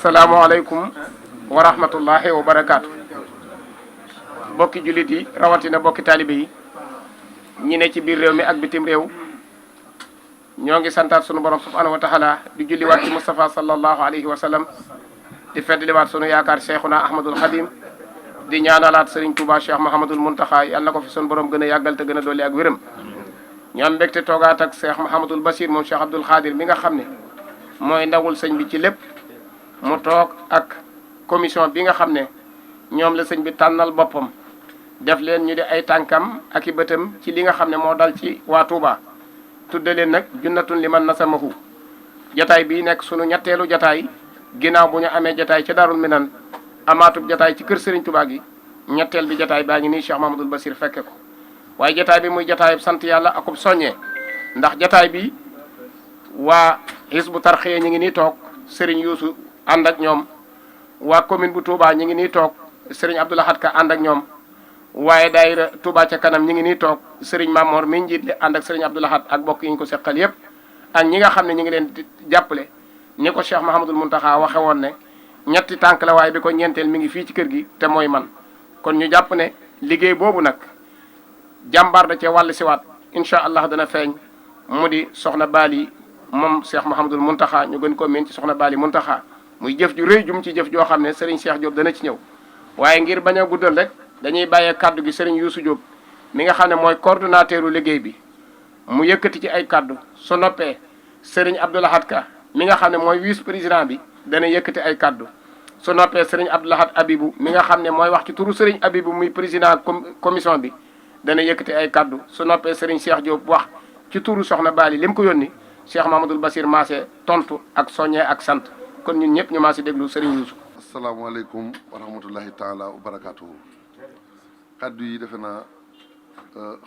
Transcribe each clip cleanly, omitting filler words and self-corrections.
salaamaaleykum wa rahmatullahi wa barakaatu. bokki jullit yi rawatina bokki taalibe yi ñi ne ci biir réew mi ak bitim réew ñoo ngi santaat sunu borom subhanahu wa taala di julliwaat ci Moustapha sallallahu alayhi wa sallam di feddliwaat sunu yaakaar Cheikhuna Ahmadul Khadim di ñaanalaat Serigne Touba Cheikh Mahamadul Muntaxa yal na ko fi sunu borom gën a yàggal te gën a dolli ak wéram. ñu am mbégte toogaat ak Cheikh Mahamadul Bachir moom Cheikh Abdoul Khadir mi nga xam ne mooy ndawul sëñ bi ci lépp. mu toog ak commission bi nga xam ne ñoom la sëñ bi tànnal boppam def leen ñu di ay tànkam ak i bëtam ci li nga xam ne moo dal ci waa Touba tudde leen nag junnatun liman nasamahu jataay bii nekk sunu ñetteelu jataay ginnaaw bu ñu amee jataay ca Daarul Minan amaatub jataay ci kër Serigne Touba gi ñetteel bi jataay baa ngi nii Cheikh Mahamadul Basir fekke ko waaye jataay bi muy jataayub sant yàlla akub soññee ndax jataay bi waa Hizbu Tarxiya ñi ngi nii toog Serigne Youssou ànd ak ñoom waa commune bu Touba ñi ngi nii toog Serigne Abdou Lahad Ka ànd ak ñoom waaye daayira Touba ca kanam ñi ngi nii toog Serigne Mamor mi njiit li ànd ak Serigne Abdou Lahad ak bokk yi ñu ko seqal yépp ak ñi nga xam ne ñi ngi leen di jàppale ni ko Cheikh Mahamadul Muntaxa waxe woon ne ñetti tànk la waaye bi ko ñeenteel mi ngi fii ci kër gi te mooy man kon ñu jàpp ne liggéey boobu nag jàmbaar da cee wàll siwaat incha allah dana feeñ mu di soxna Bali moom Cheikh Mahamadul Muntaxa ñu gën ko miin ci soxna Bali Muntaxa muy jëf ju rëy jum ci jëf joo xam ne Serigne Cheikh Diop dana ci ñëw waaye ngir bañ a guddal rek dañuy bàyyee kàddu gi Serigne Youssou Diop mi nga xam ne mooy coordonnateur u liggéey bi mu yëkkati ci ay kàddu su noppee Serigne Abdou Lahad Ka mi nga xam ne mooy vice président bi dana yëkkati ay kàddu su noppee Serigne Abdou Lahad Abibou mi nga xam ne mooy wax ci turu Serigne Abibou muy président commission bi dana yëkkati ay kàddu su noppee Serigne Cheikh Diop wax ci turu soxna Bali lim ko yónni Cheikh Mahamadul Basir Massé tontu ak soññee ak sant kon ñun ñëpp ñu maa si déglu Serigne Youssou. asalaamaaleykum wa rahmatullahi taala wa barakaatuhu. kaddu yi defe naa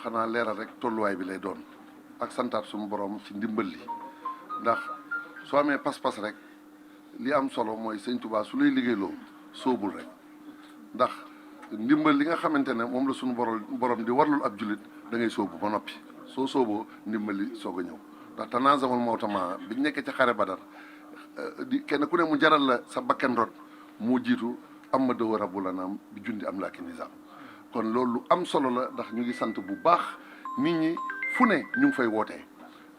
xanaa leeral rek tolluwaay bi lay doon ak santaat suñu borom ci ndimbal li ndax soo amee pas-pas rek li am solo mooy sëñ Touba su lay liggéeyloo soobul rek ndax ndimbal li nga xamante ne moom la suñu borom di warlul ab jullit da ngay soobu ba noppi soo sooboo ndimbal li soog a ñëw ndax tanaazamal mawtama biñ nekkee ci xare Badar di kenn ku ne mu jaral la sa bakken rot moo jiitu am ma dëw rabu la naam bi jundi am laa ki nizaam kon loolu lu am solo la ndax ñu ngi sant bu baax nit ñi fu ne ñu ngi fay wootee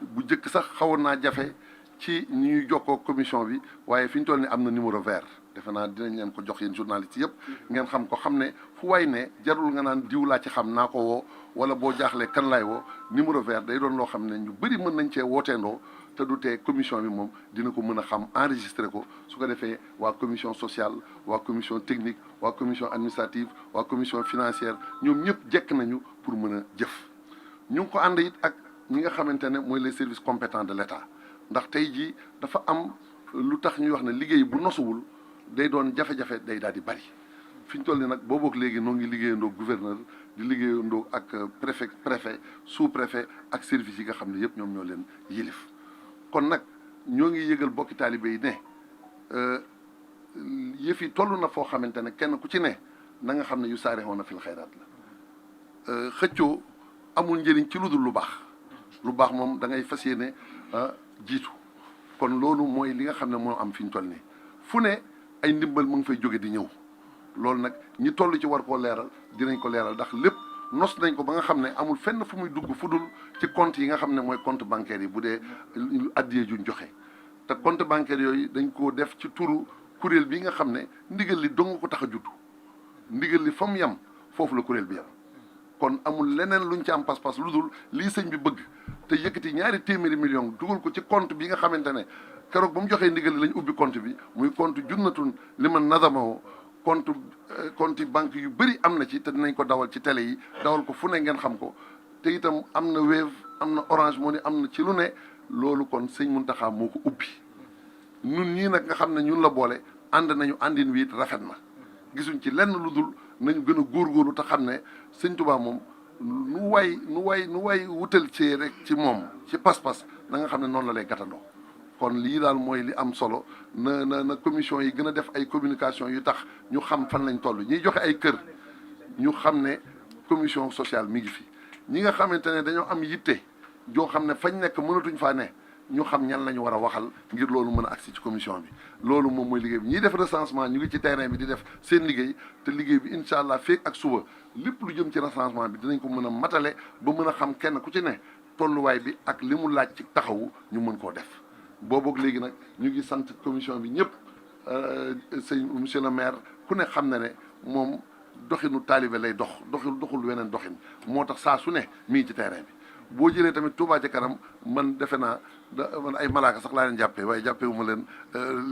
bu njëkk sax xawoon naa jafe ci ñuy jokkoo commission bi waaye fi ñu toll ni am na numéro vert defe naa dinañ leen ko jox yéen journaliste yëpp ngeen xam ko xam ne fu waay ne jarul nga naan diw laa ci xam naa ko woo wala boo jaaxlee kan laay woo numéro vert day doon loo xam ne ñu bëri mën nañ cee wooteendoo te du tee commission bi moom dina ko mën a xam enregistré ko su ko defee waa commission sociale waa commission technique waa commission administrative waa commission financière ñoom ñëpp jekk nañu pour mën a jëf ñu ngi ko ànd it ak ñi nga xamante ne mooy les services compétents de l'État ndax tey jii dafa am lu tax ñuy wax ne liggéey bu nosuwul day doon jafe-jafe day daal di bari fi ñu toll ni nag boobook léegi noo ngi liggéeyandoo gouverneur di liggéeyandoo ak préfet sous-préfet ak services yi nga xam ne yëpp ñoom ñoo leen yilif kon nag ñoo ngi yëgal bokki taalibe yi ne yëf yi toll na foo xamante ne kenn ku ci ne na nga xam ne yu saare woon na fil xayraat la xëccoo amul njëriñ ci lu dul lu baax moom da ngay fas yéene jiitu kon loolu mooy li nga xam ne moo am fi ñu toll nii fu ne ay ndimbal mu ngi fay jóge di ñëw loolu nag ñi toll ci war koo leeral dinañ ko leeral ndax lépp nos nañ ko ba nga xam ne amul fenn fu muy dugg fu dul ci compte yi nga xam ne mooy compte bancaire yi bu dee addiyee juñ joxe te compte bancaire yooyu dañ koo def ci turu kuréel bi nga xam ne ndigal li dong ko tax a judd ndigal li fa mu yem foofu la kuréel bi yem kon amul leneen luñ ci am pas-pas lu dul lii sëñ bi bëgg te yëkkati ñaari téeméeri million dugal ko ci compte bi nga xamante ne keroog ba mu joxee ndigal li lañ ubbi compte bi muy compte junnatun liman nazamahu compte banque yu bëri am na ci te dinañ ko dawal ci télé yi dawal ko fu ne ngeen xam ko te itam am na Wave am na Orange Money am na ci lu ne loolu kon sëñ Muntaxa moo ko ubbi ñun ñii nag nga xam ne ñun la boole ànd nañu àndin wi it rafet na gisuñ ci lenn lu dul nañu gën a góorgóorlu te xam ne sëñ Tuubaa moom nu way wutal ci rek ci moom ci pas-pas na nga xam ne noonu la lay gàttandoo kon lii daal mooy li am solo na commission yi gën a def ay communication yu tax ñu xam fan lañ toll ñiy joxe ay kër ñu xam ne commission sociale mi ngi fi ñi nga xamante ne dañoo am yitte joo xam ne fañ nekk mënatuñ faa ne ñu xam ñan la ñu war a waxal ngir loolu mën a agsi ci commission bi loolu moom mooy liggéey bi ñiy def recensement ñu ngi ci terrain bi di def seen liggéey te liggéey bi incha allah feek ak suba lépp lu jëm ci recensement bi dinañ ko mën a matale ba mën a xam kenn ku ci ne tolluwaay bi ak li mu laaj ci taxawu ñu mën koo def booboog léegi nag ñu ngi sant commission bi ñëpp sëñ monsieur le maire ku ne xam na ne moom doxinu taalibe lay doxul weneen doxin moo tax saa su ne mi ngi ci terrain bi boo jëlee tamit Touba ca kanam man defe naa man ay malaaka sax laa leen jàppee waaye jàppee wu ma leen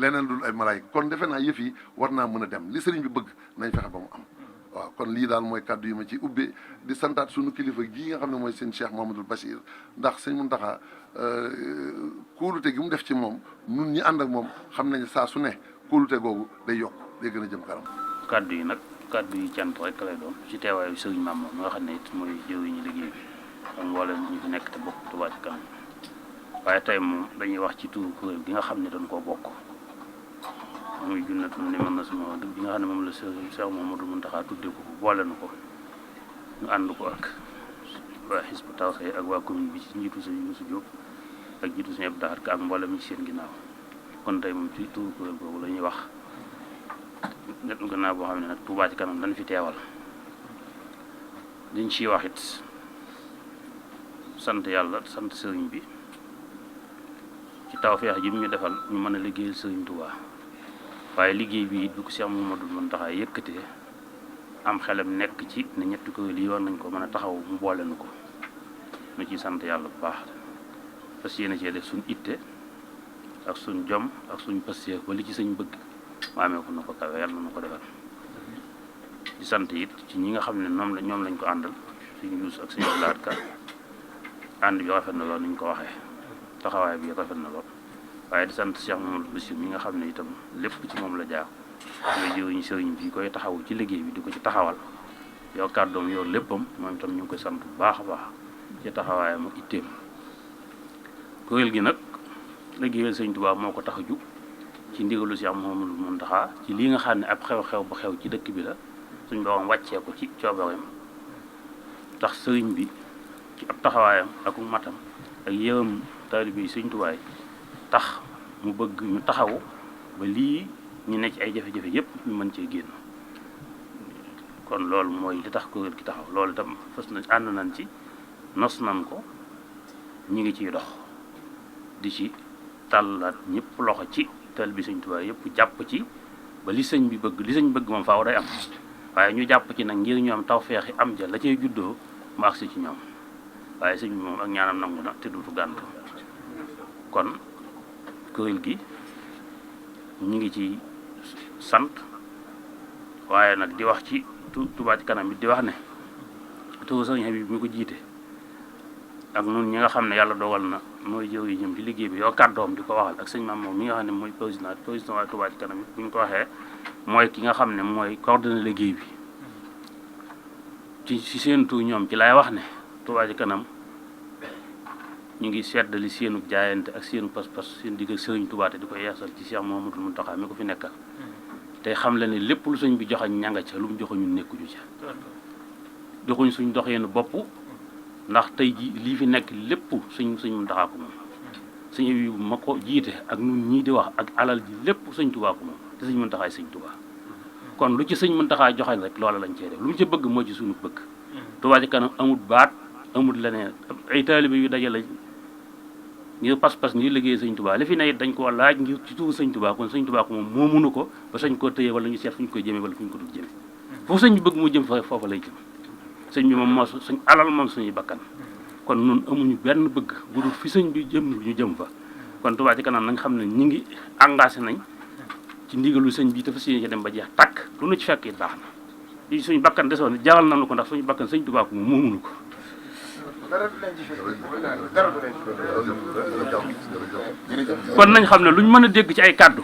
leneen dul ay malaaka kon defe naa yëf yi war naa mën a dem li sëriñ bi bëgg nañ fexe ba mu am waaw kon lii daal mooy kàddu yi ma ci ubbee di santaat suñu kilifa gii nga xam ne mooy seen Cheikh Mouhamadoul Bachir ndax sëñ Mountakha kóolute gi mu def ci moom nun ñi ànd ak moom xam nañ saa su ne kóolute googu day yokk day gën a jëm kanam. kàddu yi nag kàddu yi cant rek lay doon ci teewaayu sëriñ Maam moom nga xam ne it mooy jëwriñu liggéey bi ak mboolem ñu fi nekk te bokk Touba ca kanam waaye tey moom dañuy wax ci turu kuréel gi nga xam ne dañ koo bokk muy Junatun Niman-Nasma dëgg bi nga xam ne moom la Cheikh Mouhamadoul Mountakha tuddee ko boole na ko ñu ànd ko ak waa Hizbut Tarqiyyah ak waa commune bi ci njiitu sëñ Youssou Diop ak njiitu sëñ Abdou Lahad Ka ak mboolem ci seen ginnaaw kon tey moom ci turu kuréel boobu la ñuy wax net gannaaw boo xam ne nag Touba ca kanam dañ fi teewal liñ ciy wax it sant yàlla sant sëriñ bi ci tawfeex ji mu ñu defal ñu mën a liggéeyal sëriñ Touba waaye liggéey bi it bi ko Cheikh Mouhamadoul Mountakha yëkkatee am xelam nekk ci ne ñetti kuréel yi war nañ ko mën a taxaw mu boole nu ko nu ciy sant yàlla bu baax fas yéene cee def suñ itte ak suñ jom ak suñ pasteef ba li ci sëñ bëgg mu amee ko na ko kawe yàlla na ko defal di sant it ci ñi nga xam ne ñoom lañ ko àndal suñu Youssou ak suñu Abdou Lahad Ka ànd bi rafet na lool ni ñu ko waxee taxawaay bi rafet na lool waaye di sant Cheikh Mouhamadoul Bachir mi nga xam ne itam lépp ci moom la jaar ngay jëwriñu sëriñ bi koy taxawu ci liggéey bi di ko ci taxawal yow kàddoom yow léppam moom itam ñu ngi koy sant bu baax a baax ci taxawaayam ak itteem kuréel gi nag liggéeyal sëriñ Tuubaa moo ko tax a jug ci ndigalu Cheikh Mouhamadoul Mountakha ci lii nga xam ne ab xew-xew bu xew ci dëkk bi la suñ borom wàccee ko ci coobareem tax sëriñ bi ci ab taxawaayam ak matam ak yërëm taalibe yi sëriñ Tuubaa tax mu bëgg ñu taxawu ba lii ñu nekk ci ay jafe-jafe yépp ñu mën cee génn kon loolu mooy li tax kuréel gi taxaw loolu itam fas nañ ànd nañ ci nos nañ ko ñu ngi ciy dox di ci tàllaat ñëpp loxo ci taalibe bi sëriñ Tuubaa yépp jàpp ci ba li sëñ bi bëgg li sëñ bëgg moom faaw day am waaye ñu jàpp ci nag ngir ñoom tawfeexi am ja la cay juddoo mu agsi ci ñoom waaye sëñ bi moom ak ñaanam nangu na te duutu gàntu kon kuréel gi ñu ngi ci sant waaye nag di wax ci Touba ca kanam bi di wax ne turu sëriñ Habib mi ko jiite ak nun ñi nga xam ne yàlla dogal na mooy jëw yi ñëm ci liggéey bi yow kàddoom di ko waxal ak sëñ Maam moom mi nga xam ne mooy président waaye Touba ca kanam bi bu ñu ko waxee mooy ki nga xam ne mooy coordonné liggéey bi ci seen tur ñoom ci laay wax ne Touba ca kanam ñu ngi seddali seenu jaayante ak seenu pas-pas seen digg ak sëriñ Touba te di ko yeesal ci Cheikh Mouhamadoul Mountakha mi ko fi nekkal te xam la ne lépp lu sëñ bi joxañ ñanga ca lu mu joxañu nekkuñu ca joxuñ suñ dox yenn bopp ndax tey ji lii fi nekk lépp suñ Mountakha ko moom sëñ bi ma ko jiite ak nun ñii di wax ak alal ji lépp sëñ Touba ko moom te sëñ Mountakha sëñ Touba kon lu ci sëñ Mountakha joxañ rek loola lañ cee def lu mu ci bëgg moo ci suñu bëgg Touba ca kanam amul baat amul leneen ay taalibe yu dajale ngir pas-pas ngir liggéey sëñ Touba li fi ne it dañ koo laaj ngir ci tuuru sëñ Touba kon sëñ Touba ko moom moo mënu ko ba sañ koo tëye wala ñu seet fu ñu koy jëmee wala fu ñu ko dul jëmee foofu sëñ bi bëgg mu jëm foofa lay jëm sëñ bi moom moo suñ alal moom suñuy bakkan kon nun amuñu benn bëgg bu dul fi sëñ bi jëm ñu jëm fa kon Touba ca kanam nañ xam ne ñi ngi engagé nañ ci ndigalu sëñ bi te fas yéene ci dem ba jeex tàkk lu nu ci fekk it baax na li suñu bakkan desoon jaral nañu ko ndax suñu bakkan sëñ Touba ko moom moo mënu ko kon nañ xam ne luñ mën a dégg ci ay kaddu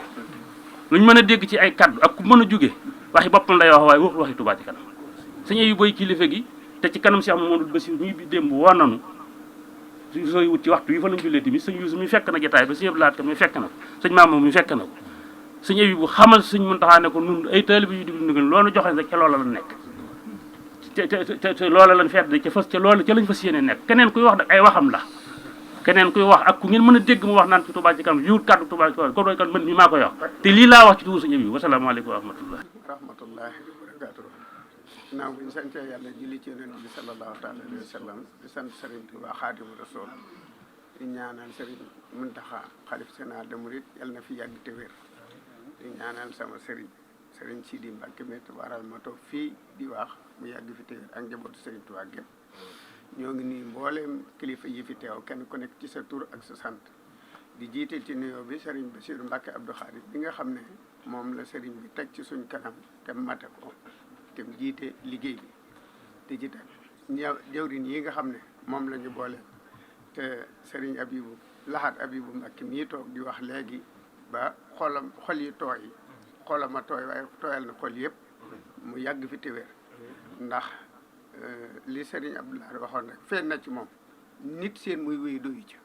luñ mën a dégg ci ay kaddu ak ku mën a jóge waxi boppam lay wax waaye waxul waxi Touba ca kanam sëñ yu boy kilifa gi te ci kanam Cheikh Mouhamadoul Bachir ñuy bi démb woo nanu su sooy wut ci waxtu yi fa lañ jullee tamit sëñ Youssou mi fekk na jotaay ba sëñ Abdou Lahad Ka mi fekk na ko sëñ Maam mi fekk na ko sëñ yi bu xamal sëñ Mountakha ne ko nun ay taalibe yu diglu ndigal loolu joxe rek ca loola la nekk te loola lañ feet ca fas ca loola ca lañ fas yéene nekk keneen kuy wax nag ay waxam la keneen kuy wax ak ku ngeen mën a dégg mu wax naan ci Touba ci kanam yiwut kàddu Touba ci kanam ko doy kan man mi maa koy wax te lii laa wax ci tuuti sëñ bi wasalaamaaleykum wa rahmatullah rahmatullahi wa barakatuh naaw bu ñu sante yàlla julli ci yonent bi sallallahu taala alayhi wa sallam di sant Serigne Touba Xaadimu Rasuul di ñaanal Serigne Muntaxa xalif général des mourides yàlla na fi yàgg te wér di ñaanal sama Serigne Sidi Mbacke métti waral ma toog fii di wax mu yàgg fi te wér ak njabootu Serigne Touba gépp ñoo ngi nii mbooleem kilifa yi fi teew kenn ku nekk ci sa tur ak sa sant di jiite ci nuyoo bi Serigne Bassirou Mbacke Abdou Khadir bi nga xam ne moom la Serigne bi teg ci suñ kanam te mate ko te jiite liggéey bi di ci teg jëwriñ yi nga xam ne moom la ñu boole te Serigne Abibou Lahat Abibou Mbacke mii toog di wax léegi ba xol yi tooy xolama tooy waaye tooyal na xol yëpp mu yàgg fi te wér ndax li Serigne Abdoulaye waxoon rek feeñ na ci moom nit seen muy wéy doyu ci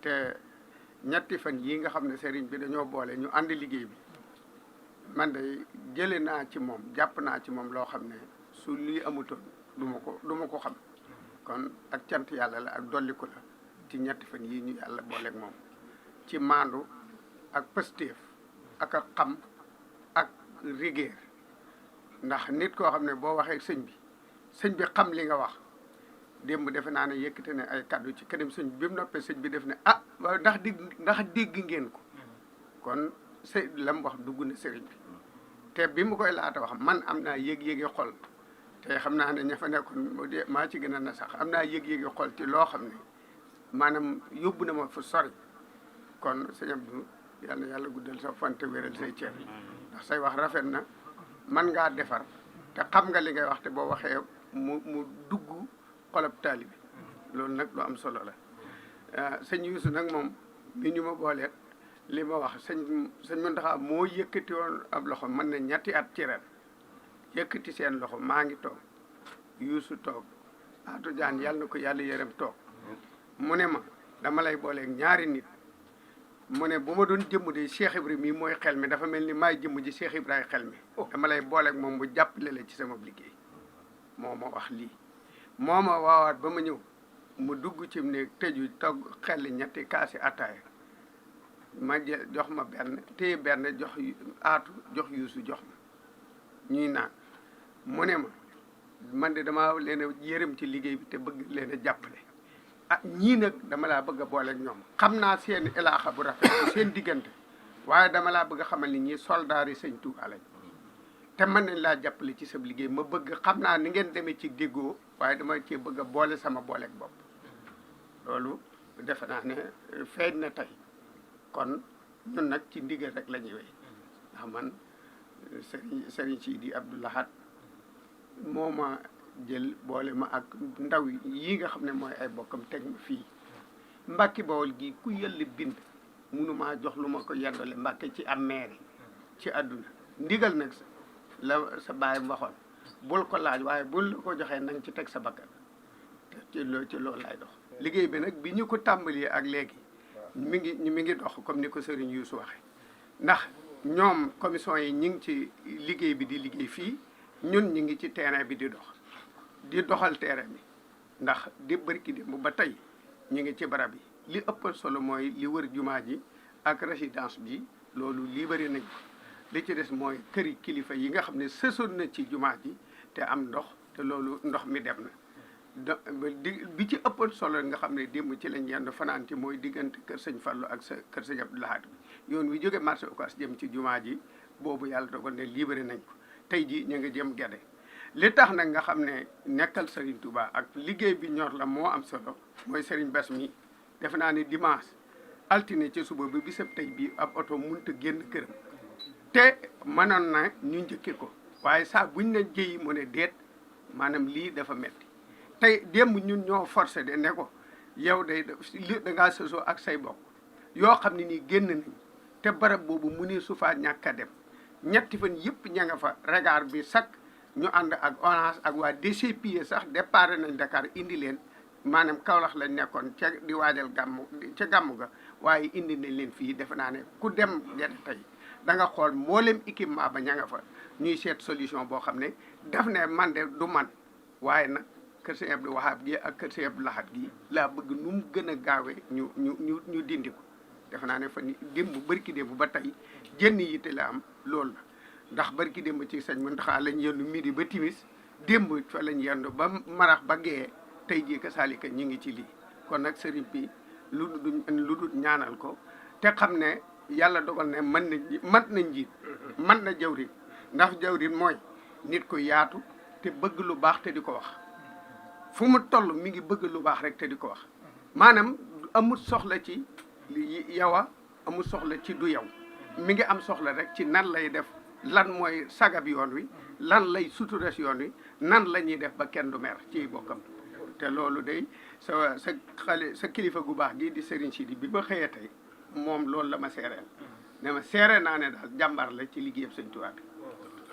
te ñetti fan yii nga xam ne Serigne bi dañoo boole ñu ànd liggéey bi man de jële naa ci moom jàpp naa ci moom loo xam ne su lii amutoon du ma ko xam kon ak cant yàlla la ak dolliku la ci ñetti fan yii ñu yàlla booleeg moom ci maandu ak pëstéef ak a xam ak rigueur ndax nit koo xam ne boo waxee sëñ bi xam li nga wax démb defe naa ne yëkkate ne ay kaddu ci kanam sëñ bi mu noppee sëñ bi def ne ah waaw ndax dégg ngeen ko kon la mu wax dugg na sëriñ bi te bi mu koy laata wax man am naa yëg-yëgi xol te xam naa ne ña fa nekkoon maa ci gën a na sax am naa yëg-yëgi xol ci loo xam ne maanaam yóbbu na ma fu sori kon sëñ Abdou yàlla guddal sa fan te wéral say cër ndax say wax rafet na man ngaa defar te xam nga li ngay wax te boo waxee mu dugg xolab taalibi loolu nag lu am solo la sëñ Youssou nag moom bi ñu ma booleet li ma wax sëñ Mountakha moo yëkkati woon ab loxo mën na ñetti at ci ren yëkkati seen loxo maa ngi toog Youssou toog Atou Diagne yàlla na ko yàlla yërëm toog mu ne ma dama lay booleeg ñaari nit mu ne bu ma doon jëmm de Cheikh Ibrahima mii mooy xel mi dafa mel ni maay jëmm ji Cheikh Ibrahima xel mi dama lay booleeg moom mu jàppale la ci sama liggéey moo ma wax lii moo ma waawaat ba ma ñëw mu dugg ci ne tëju togg xel ñetti kaasi ataaya ma jox ma benn téye benn jox Aatu jox Youssou jox ma ñuy naan mu ne ma man de dama leen a yërëm ci liggéey bi te bëgg leen a jàppale ah ñii nag dama laa bëgg a booleeg ñoom xam naa seen ilaaxa bu rafet seen diggante waaye dama laa bëgg a xamal ni ñii soldaar yi sëñ Tuubaa lañ te mën nañ laa jàppale ci sa liggéey ma bëgg xam naa ni ngeen demee ci déggoo waaye dama cee bëgg a boole sama booleeg bopp loolu defe naa ne feeñ na tey kon ñun nag ci ndigal rek la ñuy wéy ndax man Serigne Sidi Abdou Lahad moo ma jël boole ma ak ndaw yi nga xam ne mooy ay bokkam teg ma fii Mbàkke Bawol gi ku yëlli bind mënumaa jox lu ma ko yendale Mbàkke ci am maire ci àdduna ndigal nag la sa baay waxoon bul ko laaj waaye bul la ko joxee nang ci teg sa bakkan te ci loolu lay dox liggéey bi nag bi ñu ko tàmbalee ak léegi mi ngi dox comme ni ko Serigne Youssou waxee ndax ñoom commission yi ñi ngi ci liggéey bi di liggéey fii ñun ñi ngi ci terrain bi di doxal terrain bi ndax di bërki démb ba tey ñu ngi ci barab yi li ëppal solo mooy li wër jumaa ji ak résidence bi loolu lii bëri nañ li ci des mooy këri kilifa yi nga xam ne sësoon na ci jumaa ji te am ndox te loolu ndox mi dem na bi ci ëppal solo nga xam ne démb ci lañ yendu fanaan ci mooy diggante kër sëñ Fallou ak kër sëñ Abdou Lahad bi yoon wi jóge marché Ocass jëm ci jumaa ji boobu yàlla dogal ne libéré nañ ko tey ji ñu ngi jëm Gede li tax nag nga xam ne nekkal Serigne Touba ak liggéey bi ñor la moo am solo mooy Serigne Bass mi defe naa ne dimanche altine ci suba bi bisab tey bii ab oto mënut a génn këram te mënoon na ñu njëkke ko waaye saa buñ ne jëyi mu ne déet maanaam lii dafa metti tey démb ñun ñoo forcé de ne ko yow day da ngaa sësoo ak say bokk yoo xam ne nii génn nañ te barab boobu mu ne su faa ñàkk a dem ñetti fan yëpp ña nga fa regard bi sax ñu ànd ak ONAS ak waa DCPE sax départ nañ Dakar indi leen maanaam Kaolack lañ nekkoon ca di waajal gàmmu ga waaye indi nañ leen fii defe naa ne ku dem Gede tey da nga xool mboolem équipement ba ña nga fa ñuy seet solution boo xam ne daf ne man de du man waaye nag kër Sëñ Abdou Wahab gi ak kër Sëñ Abdou Lahad gi laa bëgg nu mu gën a gaawee ñu dindi ko defe naa ne fa ni démb barki démb ba tey jënn yitte la am loolu la ndax barki démb ci sëñ Muntaxa lañ yendu midi ba timis démb fa lañ yendu ba marax ba gee tey jii ka saalika ñu ngi ci lii kon nag sëriñ bi lu dul ñaanal ko te xam ne yàlla dogal ne mat na njiit man na jawrin ndax jawrin mooy nit ku yaatu te bëgg lu baax te di ko wax fu mu toll mi ngi bëgg lu baax rek te di ko wax maanaam amul soxla ci yowa amul soxla ci du yow mi ngi am soxla rek ci nan lay def lan mooy sagab yoon wi lan lay suturas yoon wi nan la ñuy def ba kenn du mer ci bokkam te loolu day sa kilifa gu baax gi di Serigne Sidi bi ma xëyee tey moom loolu la ma seereel ne ma seere naa ne daal jàmbaar la ci liggéeyam Sëñ Tuubaa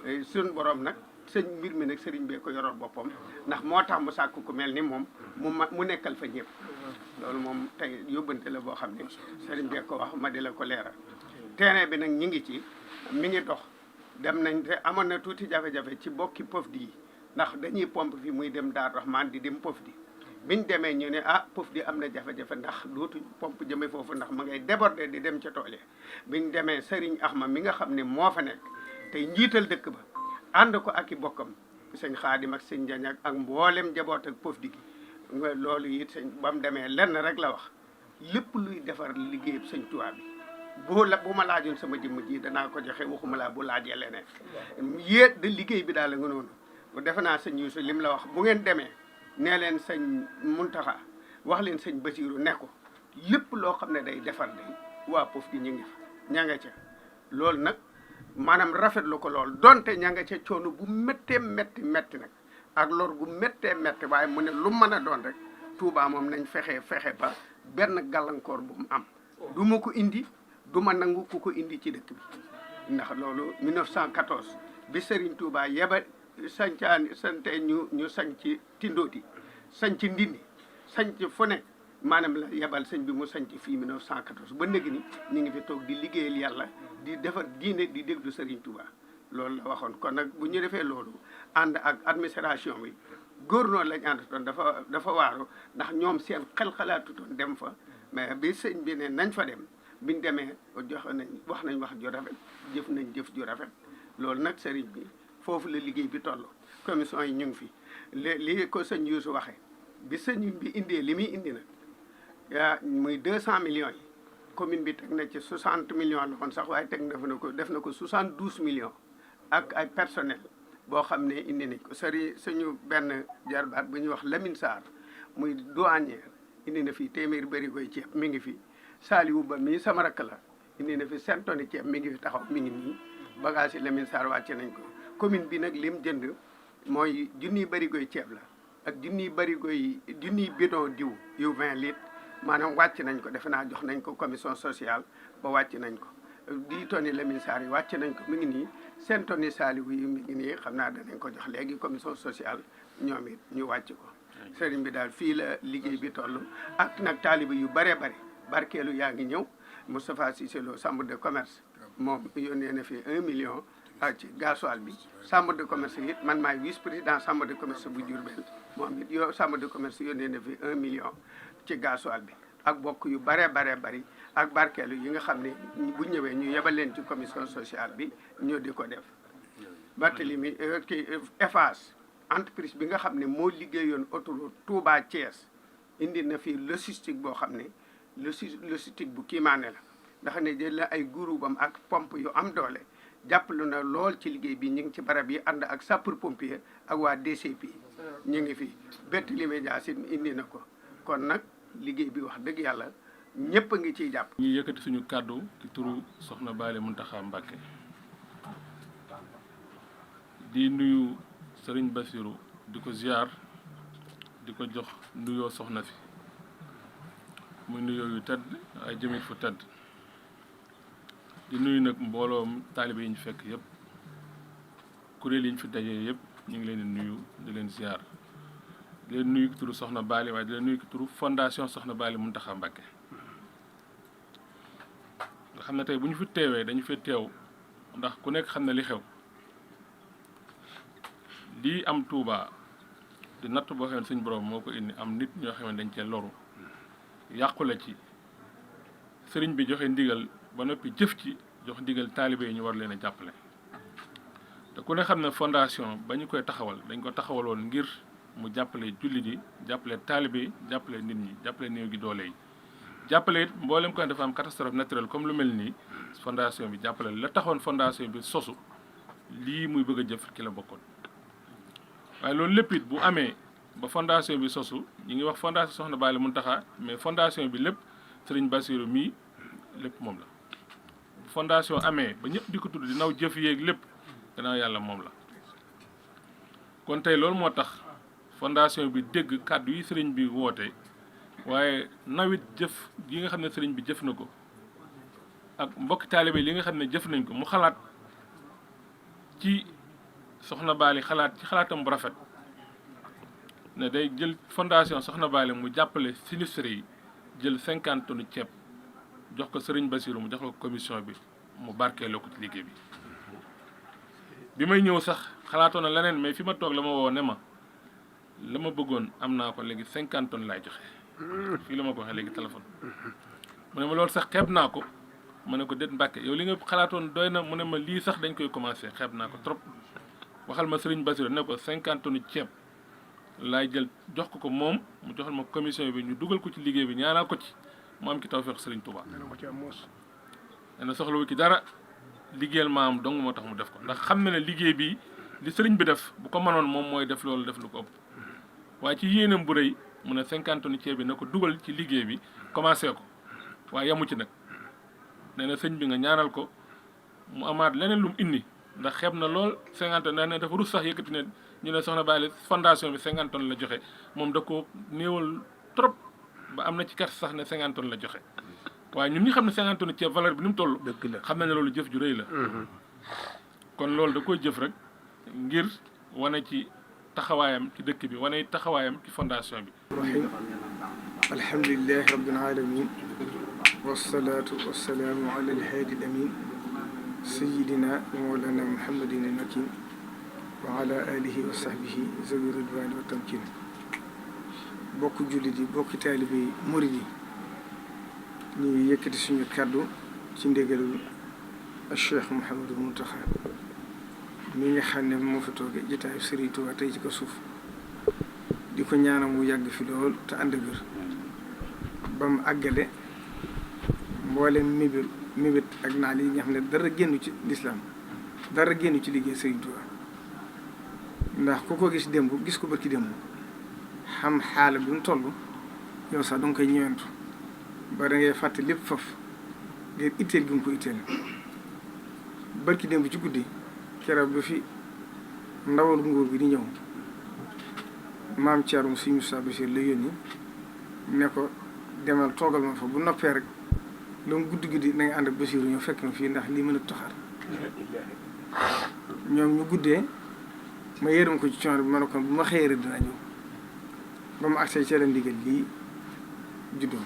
bi suñ borom nag sëñ mbir mi nag sëriñ bee ko yoroon boppam ndax moo tax mu sàkk ku mel ni moom mu nekkal fa ñëpp loolu moom tey yóbbante la boo xam ne sëriñ bee ko wax ma di la ko leeral terrain bi nag ñi ngi ci mi ngi dox dem nañ te amoon na tuuti jafe-jafe ci bokki Pofdy yi ndax dañuy pompe fi muy dem Daaru Rahman di dem Pofdy biñ demee ñu ne Pofdy am na jafe-jafe ndax dootuñ pompe jëme foofu ndax ma ngay déborder di dem ca tool yi biñ demee sëriñ Axma mi nga xam ne moo fa nekk tey njiital dëkk ba ànd ko ak i bokkam sëñ Xaadim ak sëñ Jañ ak mboolem njaboot ak Pofdy gi loolu it sëñ ba mu demee lenn rek la wax lépp luy defar liggéeyub sëñ Tuubaa bi bu ma laajoon sama jëmm ji danaa ko joxe waxuma laa bu laajee leneen yéet de liggéey bi daal la nga noonu defe naa sëñ Yuusu lim la wax bu ngeen demee nee leen sëñ Muntaxa wax leen sëñ Basiiru ne ko lépp loo xam ne day defar day waa Pofdy ñu ngi fa ña nga ca loolu nag maanaam rafetlu ko lool donte ña nga ca coono bu méttee métti nag ak lor gu méttee métti waaye mu ne lu mën a doon rek Touba moom nañ fexe ba benn gàllankoor bu mu am du ma ko indi du ma nangu ku ko indi ci dëkk bi ndax loolu 1914 bi Serigne Touba sante ñu sañ ci Tindóoti sañ ci Ndindi sañ ci fu ne maanaam la yebal sëñ bi mu sañ ci fii 1914 ba léegi ni ñu ngi fi toog di liggéeyal yàlla di defar diine di déglu Serigne Touba loolu la waxoon kon nag bu ñu defee loolu ànd ak administration bi góornóor lañ ànd toon dafa waaru ndax ñoom seen xalaatutoon dem fa mais bi sëñ bi ne nañ fa dem biñ demee wax nañ wax ju rafet jëf nañ jëf ju rafet loolu nag sëriñ bi foofu la liggéey bi toll commission yi ñu ngi fi li ko sëñ Youssou waxee bi sëñ bi indee li muy indi nag muy 200 millions yi commune bi teg na ci 60 millions la woon sax waaye teg na def na ko 72 millions ak ay personnel boo xam ne indi nañ ko suñu benn jarbaat bu ñuy wax Lamine Sarr muy douanière indi na fi téeméeri bërigoy ceeb mi ngi fi Saliou Ba mii sama rakk la indi na fi 5 tonnes ceeb mi ngi fi taxaw mi ngi nii bagage yi Lamine Sarr wàcce nañ ko commune bi nag lim jënd mooy junniy bërigoy ceeb la ak junniy bidon diw yu 20 litres maanaam wàcc nañ ko defe naa jox nañ ko commission sociale ba wàcc nañ ko 10 tonnes yi Lamine Sarr yi wàcc nañ ko mi ngi nii 5 tonnes yi Saliou yi mi ngi nii xam naa danañ ko jox léegi commission sociale ñoom it ñu wàcc ko sëriñ bi daal fii la liggéey bi toll ak nag taaliba yu bëree bëri barkeelu yaa ngi ñëw Moustapha Cissé Lo chambre de commerce moom yónnee na fi 1 million ci gasoil bi chambre de commerce it man maay vice président chambre de commerce bu Diourbel moom it chambre de commerce yónnee na fi 1 million ci gasoil bi ak bokk yu bëree bëri ak barkeelu yi nga xam ne bu ñëwee ñu yebal leen ci commission sociale bi ñoo di ko def Barthélemy ki Eiffage entreprise bi nga xam ne moo liggéeyoon autoroute Touba Thiès indi na fi logistique boo xam ne logistique bu kiimaane la ndax ne jël la ay groupam ak pompe yu am doole jàppalu na lool ci liggéey bi ñu ngi ci barab yi ànd ak sapeur pompier ak waa DCP ñu ngi fi Barthélemy Dias indi na ko kon nag liggéey bi wax dëgg yàlla ñëpp a ngi ciy jàpp. ñu yëkkati suñu kàddu ci turu Soxna Baali Muntaxa Mbàkke di nuyu Sëriñ Basiru di ko ziar di ko jox nuyoo soxna si muy nuyoo yu tedd ay jëmit fu tedd di nuyu nag mbooloom taalibe yi ñu fekk yëpp kuréel yi ñu fi dajee yëpp ñu ngi leen di nuyu di leen ziar di leen nuyu ki turu Soxna Baali waaye di leen nuyu ki turu fondation Soxna Baali Muntaxa Mbàkke nga xam ne tey bu ñu fi teewee dañu fi teew ndax ku nekk xam ne li xew lii am Touba di natt boo xam ne suñ borom moo ko indi am nit ñoo xam ne dañ cee loru yàqule ci sëriñ bi joxe ndigal ba noppi jëf ci jox ndigal taalibe yi ñu war leen a jàppale te ku ne xam ne fondation ba ñu koy taxawal dañ ko taxawaloon ngir mu jàppale jullit yi jàppale taalibe yi jàppale nit ñi jàppale néew gi doole yi jàppale it mboolem ko dafa am catastrophe naturelle comme lu mel nii fondation bi jàppale la taxoon fondation bi sosu lii muy bëgg a jëf ci la bokkoon waaye loolu lépp it bu amee ba fondation bi sosu ñi ngi wax fondation Soxna Baali Muntaxa mais fondation bi lépp Sëriñ Basiru mii lépp moom la fondation amee ba ñëpp di ko tudd di naw jëf yéeg lépp gannaaw yàlla moom la kon tey loolu moo tax fondation bi dégg kàddu yi sëriñ bi woote waaye nawit jëf yi nga xam ne sëriñ bi jëf na ko ak mbokki taalibe li nga xam ne jëf nañ ko mu xalaat ci Soxna Baali xalaat ci xalaatam bu rafet ne day jël fondation Soxna Baali mu jàppale sinistré yi jël 50 tonnes ceeb jox ko sëriñ Basiru mu jox ko commission bi mu barkeeloo ko ci liggéey bi may ñëw sax xalaatoon na leneen mais fi ma toog la ma woo ne ma la ma bëggoon am naa ko léegi 50 tonnes laay joxe fii la ma ko waxee léegi téléphone mu ne ma loolu sax xeeb naa ko ma ne ko déet Mbàkke yow li nga xalaatoon doy na mu ne ma lii sax dañ koy commencé xeeb naa ko trop waxal ma sëriñ Basiru ne ko 50 tonnes ceeb laay jël jox ko moom mu joxal ma commission bi ñu dugal ko ci liggéey bi ñaanal ko ci mu am ci tawfeex sëriñ Touba nee na soxlawu ci dara liggéeyal maam dong moo tax mu def ko ndax xam na ne liggéey bi li sëriñ bi def bu ko mënoon moom mooy def loolu def lu ko ëpp waaye ci yéenam bu rëy mu ne 50 tonnes ceeb bi na ko dugal ci liggéey bi commencé ko waaye yamu ci nag nee na sëñ bi nga ñaanal ko mu amaat leneen lu mu indi ndax xeeb na lool 50 tonnes ne dafa rus sax yëkkati ne ñu ne Soxna Baali fondation bi 50 tonnes la joxe moom da ko néewal trop ba am na ci kàtt sax ne 50 tonnes la joxe waaye ñun ñi xam ne 50 tonnes ceeb valeur bi ni mu toll. dëgg la xam na ne loolu jëf ju rëy la. kon loolu da koy jëf rek ngir wane ci taxawaayam ci dëkk bi wane taxawaayam ci fondation bi. rahim alhamdulilahi rabbil alamin wasalaatu wasalaamu ala alhaadi al amin sayidina wa mawlana muhammadin al makin wa ala alihi wa sahbihi zawi ridwani wa tamkin bokk jullit yi bokki taalibe yi murid yi ñuy yëkkati suñu kàddu ci ndégalul Cheikh Mouhamadou Mountakha mi nga xam ne moo fi tooge jotaayu Sëriñ Tuubaa tey ci ko suuf di ko ñaanal mu yàgg fi lool te ànd ak wér ba mu àggale mboolem mébét ak naal yi nga xam ne dara génn ci lislaam dara génn ci liggéey Sëriñ Tuubaa ndax ku ko gis démb gis ko barki démb xam xaala bi mu toll yow sax danga koy ñëwantu ba da ngay fàtte lépp foofu ngir itteel gi mu ko itteel barki démb ci guddi keroog ba fi ndawal nguur gi di ñëw maam Thierno Sëñ Moussa Bachir la yónni ne ko demal toogal ma fa bu noppee rek lu mu guddi na nga ànd ak Basiru ñëw fekk ma fii ndax lii mën a taxaar ñoom ñu guddee ma yërëm ko ci coono bi ma ne ko bu ma xëyee rek dina ñëw ba mu agsee ci la ndigal lii juddoo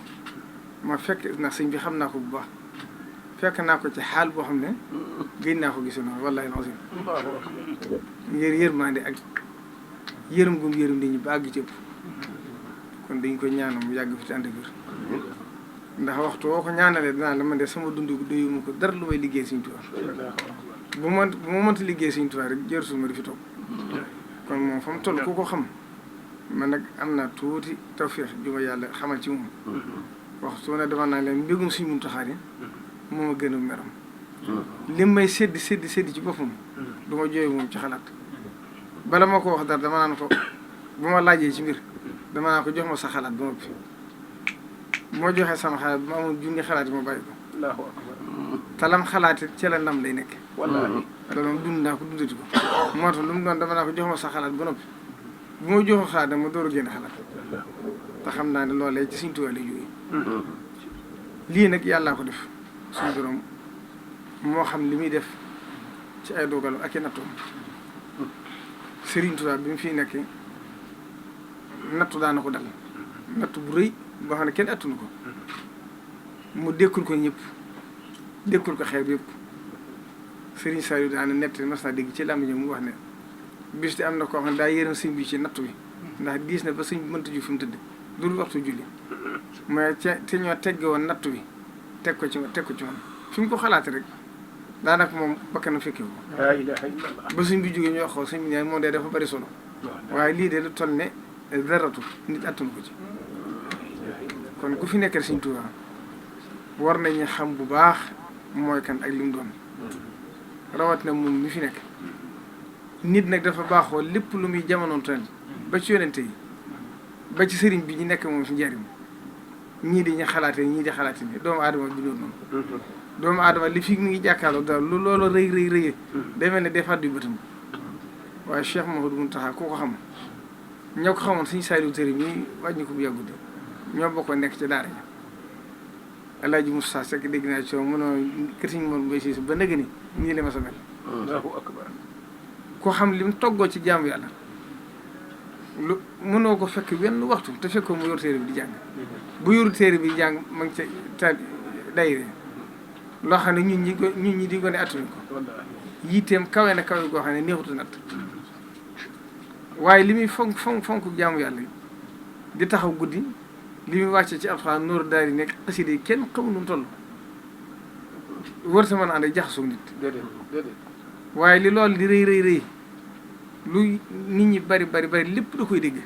ma fekk ndax sëñ bi xam naa ko bu baax fekk naa ko ci xaal boo xam ne gën naa ko gis noonu wallaahi lazim ngir yërmande ak yërëm gum yërëm nit ñi ba àgg ci ëpp kon dañ ko ñaanal mu yàgg fi te ànd ak wér ndax waxtu woo ko ñaanalee dinaa la man de sama dund doyuma ko dara lu may liggéey Sëñ Tuubaa bu ma mënta liggéey Sëñ Tuubaa rek jër suma di fi toog kon moom fa mu toll ku ko xam man nag am naa tuuti tawfeex ju ma yàlla xamal ci moom waxtu ne dama naa leen mbégum Sëñ Muntaxaa moo ma gën a meram li may séddi ci boppam du ma jooy moom ci xalaat bala ma ko wax dara dama naan ko bu ma laajee ci mbir dama naan ko jox ma sa xalaat ba noppi bu ma joxee sama xalaat bu ma amoon junni xalaat yi ma bàyyi ko talam xalaat it ci la ndam lay nekk loolu moom dund naa ko dundati ko moo tax lu mu doon dama naa ko jox ma sa xalaat ba noppi bu ma joxoo xalaat dama door a génn xalaat te xam naa ne loolee ci Sëñ Tuubaa lay jógee lii nag yàllaa ko def suñu borom moo xam li muy def ci ay dogalam ak i nattoom Sëriñ Tuubaa bi mu fiy nekkee nattu daana ko dal nattu bu rëy boo xam ne kenn attunu ko mu dékkul ko ñëpp dékkul ko xeer bi yëpp Sëriñ Saliou daana nett mas naa dégg ci làmb ñëw mu wax ne bis di am na koo xam ne daa yërëm sëñ bi ci nattu bi ndax diis na ba sëñ bi mënta ju fi mu tëdd dul waxtu julli mais te ñoo tegge woon nattu bi teg ko ci man fi mu ko xalaate rek daanaka moom bakkanam fekke ko la ilaha illallah. ba sëñ bi jógee ñu wax ko sëñ bi ne moom de dafa bari solo waaye lii de lu toll ne daratu nit attanu ko ci kon ku fi nekkal sëñ Tuubaa war nañu xam bu baax mooy kan ak li mu doon rawat na moom mi fi nekk nit nag dafa baaxoo lépp lu muy jamonoon toll ba ci yonente yi ba ci sëriñ bi ñu nekk moom fi njariñ ñii di ñu xalaate ñii di xalaate ni doomu aadama bi doon noonu doomu aadama li fi mu ngi jàkkaarloo dara lu loolu rëy day mel ne day fàddu bëtam waaye Cheikh Mouhamadou Mountakha ku ko xam ñoo ko xamoon suñu Saliou Touré mi wàññi ko bu yàggut ñoo bokk nekk ci daara ja Alaaji Moussa Seck dégg naa ci mënoo kër Sëñ Mor Mbaye Cissé ba nëgë ni nii la ma sa mel Allahu akbar. ko xam li mu toggoo ci jaamu yàlla lu mënoo ko fekk wenn waxtu te fekkoo mu yor téere bi di jàng bu yoru téere bi di jàng ma ngi ca dayre loo xam ne ñun ñi di ko ne attuñu ko yitteem kawe na kawe goo xam ne neexutu natt waaye li muy fonk jaamu yàlla di taxaw guddi li muy wàcce ci alxuraan nooru daal di nekk xasida yi kenn xamul nu mu toll wërta mën a ànd ak jaxasoo nit déedéet. waaye li loolu di rëy lu nit ñi bari lépp da koy dégg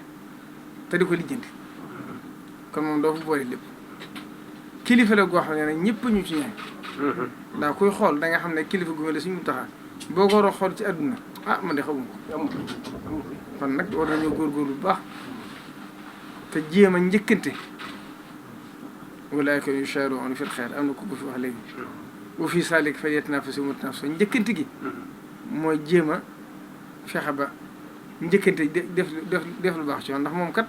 te di ko lijjanti kon moom doo fa boole lépp kilifa la goo xam ne nag ñëpp ñu ci ñaan ndax kuy xool da nga xam ne kilifa gu mel ne Sëñ Muntaxa boo ko war a xool ci àdduna man de xamuma ko kon nag war nañoo góorgóorlu bu baax te jéem a njëkkante walaayka yusaaruuna fil xayr am na ko fi wax léegi wa fii saalik falyatanaafasil mutanaafisuun njëkkante gi mooy jéem a fexe ba njëkkante def lu baax ci woon ndax moom kat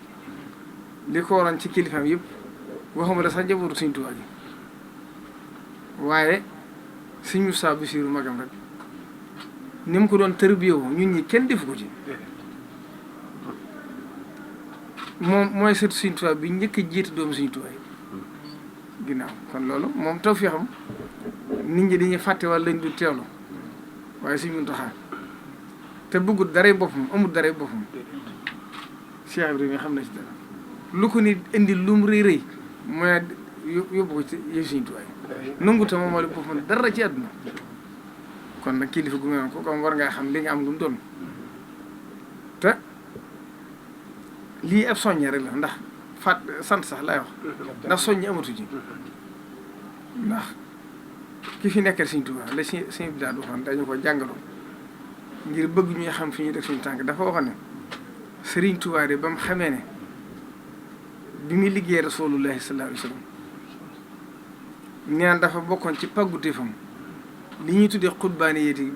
li ko waroon ci kilifaam yëpp waxuma la sax njabootu Sëñ Tuubaa gi waaye Sëñ Musaa Basiiru magam rek ni mu ko doon tërbiyewu ñun ñi kenn defu ko ci moom mooy sëtu Sëñ Tuubaa bi njëkk a jiite doomu Sëñ Tuubaa yi ginnaaw kon loolu moom taw fi xam nit ñi dañuy fàtte wala lañ du teewlu waaye Sëñ Muntaxaa te bëggut daray boppam amul daray boppam Cheikh Ibrahima xam na ci dara lu ko nit indi lum rëy mooy yóbbu ko ci yëf Sëñ Tuubaa yi nangu te moom wala boppam dara ci àdduna kon nag kilifa gu mel ko comme war ngaa xam li nga am lu mu doon te lii ab soññe rek la ndax sant sax laay wax ndax soññe amatu ci ndax ki fi nekkal Sëñ Tuubaa la sëñ bi daal waxoon dañu ko jàngaloo ngir bëgg ñuy xam fi ñuy def suñu tànk dafa waxoon ne Sëriñ Tuubaa de ba mu xamee ne bi muy liggéey Rasulullahi sallallahu alayhi wa sallam neen dafa bokkoon ci pàgguteefam li ñuy tuddee xutbaane yi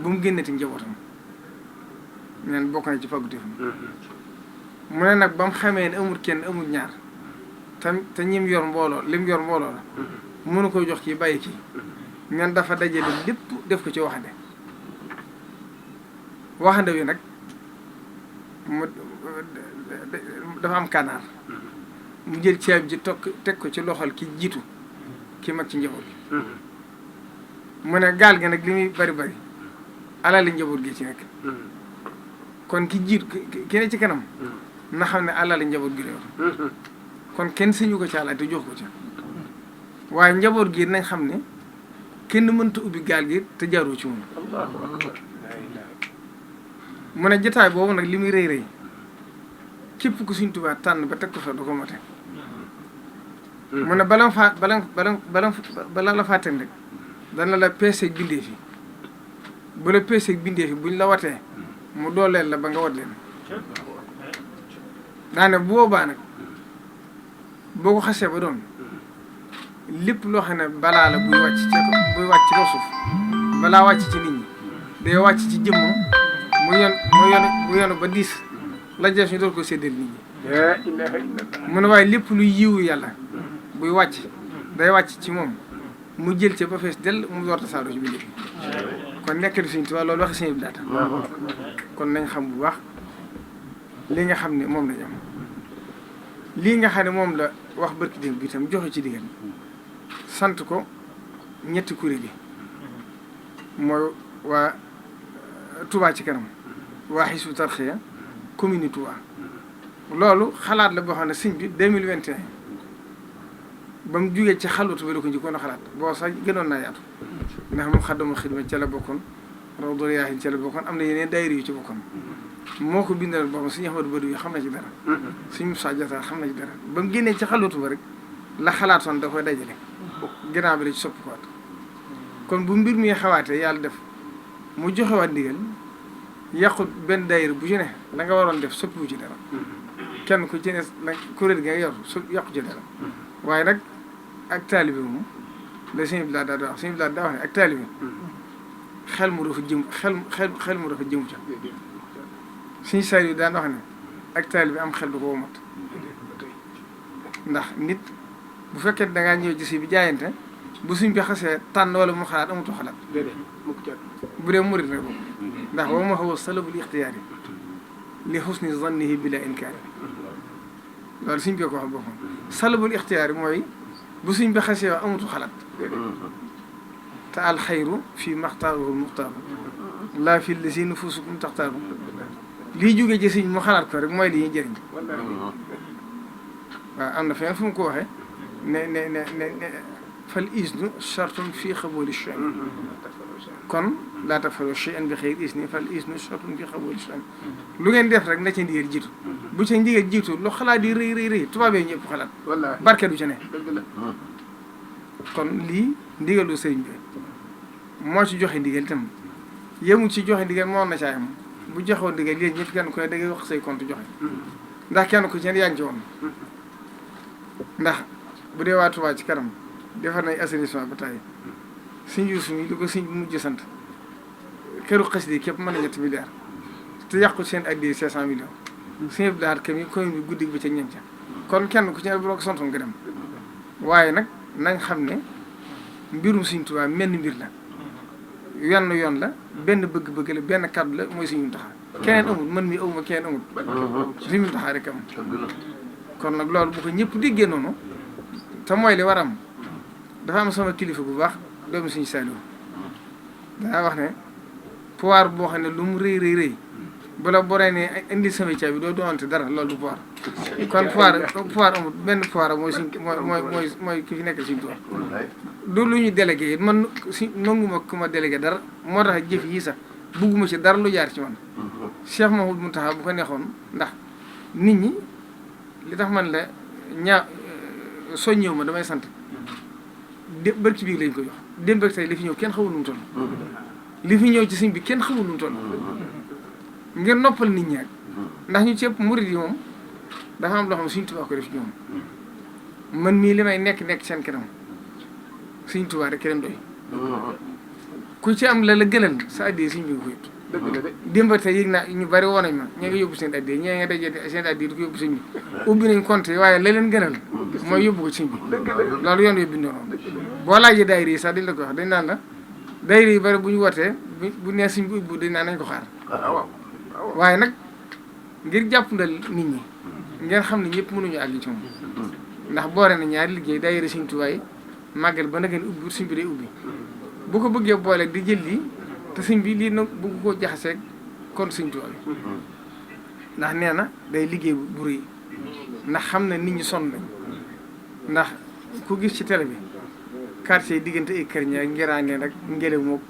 bu mu génnati njabootam neen bokk na ci pàgguteefam mu ne nag ba mu xamee ne amul kenn amul ñaar te ñim yor mbooloo lim yor mbooloo la mënu koy jox kii bàyyi kii neen dafa dajale lépp def ko ci waxande wi nag mu dafa am kanaar mu jël ceeb ji teg ko ci loxol ki jiitu ki mag ci njaboot gi mu ne gaal gi nag li muy bari alali njaboot gi ci nekk kon ki jiitu ki ne ci kanam na xam ne alali njaboot gi la yor kon kenn sëñu ko ci àll te jox ko ci waaye njaboot gi nañ xam ne kenn mënta ubbi gaal gi te jaaroo ci moom mu ne jotaay boobu nag li muy rëy képp ku Sëñ Tuubaa tànn ba teg ko fa du ko mate mu ne bala la faa teg rek dana la peeseeg bindee fi bu la peeseeg bindee fi buñ la watee mu dooleel la ba nga wat leen daane bu boobaa nag boo ko xasee ba doon lépp loo xam ne balaa la buy wàcc ci kaw suuf balaa wàcc ci nit ñi day wàcc ci jëmmam mu yonu ba diis la def ñu doon ko séddale nit ñi la ilaha illallah. mu ne waaye lépp luy yiwu yàlla buy wàcc day wàcc ci moom mu jël ca ba fees dell mu door tasaaroo ci biir kon nekk di Sëñ Tuubaa loolu waxi sëñ bi daata kon nañ xam bu baax li nga xam ne moom la am lii nga xam ne moom la wax barki démb bi itam joxe ci digal sant ko ñetti kuréel yi mooy waa Touba ci kanam waa Hizbut Tarqiyyah commune Touba loolu xalaat la boo xam ne sëñ bi 2021 ba mu jugee ci xalutu bi la ko njëkkoon a xalaat boo sax gënoon naa yaatu ndax moom Xaddamul Xidma ca la bokkoon Rawdu Rayaahiin ca la bokkoon am na yeneen daayira yu ci bokkoon moo ko bindal boppam suñu Ahmadu Badu yi xam na ci dara suñu Musaa Jata xam na ci dara ba mu génnee ci xalutu ba rek la xalaatoon da koy dajale ginnaaw bi la ci soppi ko waat kon bu mbir mi xawaatee yàlla def mu joxewaat ndigal yàqut benn daayira bu ci ne la nga waroon def soppiwu ci dara kenn ku ci ne nag kuréel gi nga yor su yàqu ci dara waaye nag ak taalibe moom la sëñ bi daa wax sëñ bi daa wax ne ak taalibe xel mu dafa jëm xel mu dafa jëmu ca suñu saa yi daan wax ne ak taalibe am xel du ko womat ndax nit bu fekkee da ngaa ñëw ci bi jaayante bu suñ bi xasee tànn wala mu xalaat amatu xalaat bu dee murit rek ndax wa ma huwa salabul ixtiyaari li xusni zannihi bila inkaari loolu suñ bi ko wax boppam salabul ixtiyaari mooy bu suñ bi xasee wax amatu xalaat te alxayru fii maxtaaruhu muxtaaru laa fi li si nufusukum taxtaaru lii jógee ci suñ mu xalaat ko rek mooy li ñuy jëriñ waaw am na feneen fu mu ko waxee ne fal isnu shartun fii xabooli shay'in kon laa tafalu shay'an bi xayri isni fal isnu shartun fii xabooli shay'in lu ngeen def rek na ca ndigal jiitu bu ca ndigal jiitu lu xalaat yi rëy tubaab yi ñëpp xalaat barke du ca ne kon lii ndigalu sëriñ bi moo ci joxe ndigal itam yemu ci joxe ndigal moo na caa yem bu joxoon ndigal yéen ñëpp kenn ku ne da ngay wax say compte joxe ndax kenn ku ci ne yaa ngi ci woon ndax bu dee waa Touba ci kanam defar nañ assainissement ba tey suñ yuusu mi li ko suñ mujj sant këru xas di képp mën na 7 milliards te yàqu seen addi 500 millions suñu yëpp daal kam yi commune bi guddi bi ca ñem ca kon kenn ku ci ne bu la ko santoon nga dem waaye nag nañ xam ne mbirum Sëriñ Tuubaa menn mbir la yoon la benn bëgg-bëgg la benn kàddu la mooy Sëriñ Muntaxaa keneen amul man mi awuma keneen amul Sëriñ Muntaxaa rek am kon nag loolu bu ko ñëpp déggee noonu te mooy li war am dafa am sama kilifa bu baax doomu Sëriñ Saaliw daa wax ne pouvoir boo xam ne lu mu rëy bu la boree ne indi sama caabi doo doonante dara loolu du pouvoir kon pouvoir amul benn pouvoir mooy suñ mooy ki fi nekk Sëriñ Tuubaa du lu ñu délégué it man si nanguma ku ma délégué dara moo tax jëf yii sax bugguma ci dara lu jaar ci man Cheikh Mouhamadou Mountakha bu ko neexoon ndax nit ñi li tax man la soññëw ma damay sant bër ci biir lañ ko jox démb ak tey li fi ñëw kenn xamul nu mu toll li fi ñëw ci sëñ bi kenn xamul nu mu toll ngir noppal nit ñi ak ndax ñu ci ëpp murid yi moom dafa am loo xam ne Sëriñ Tuubaa ko def ñoom man mii li may nekk seen kanam Sëriñ Tuubaa rek keneen doy ku ci am la gënal sa addee sëñ bi nga ko yóbbu démb tey yëg naa ñu bari woon nañ ma ñi nga yóbbu seen addee ñee nga dajee seen addee di ko yóbbu sëñ bi ubbi nañ compte waaye la leen gënal mooy yóbbu ko sëñ bi loolu yoon yóbbu noonu boo laajee daayira yi sax dañ la ko wax dañ naan la daayira yi bari bu ñu wootee bu nee sëñ bi ubbi dañ naan nañ ko xaar waaye nag ngir jàppandal nit ñi ngeen xam ne ñëpp mënuñu àgg ci moom ndax boore na ñaari liggéey daayira Sëriñ Tuubaa yi màggal ba na ngeen ubbi sëñ bi day ubbi bu ko bëggee boole di jël lii te sëñ bi lii nag bëgg koo jaxaseeg kon Sëriñ Tuubaa bi ndax nee na day liggéey bu rëy ndax xam na nit ñi sonn nañ ndax ku gis ci télé bi quartier diggante ay kër ñaar ngeraange rek ngelaw moom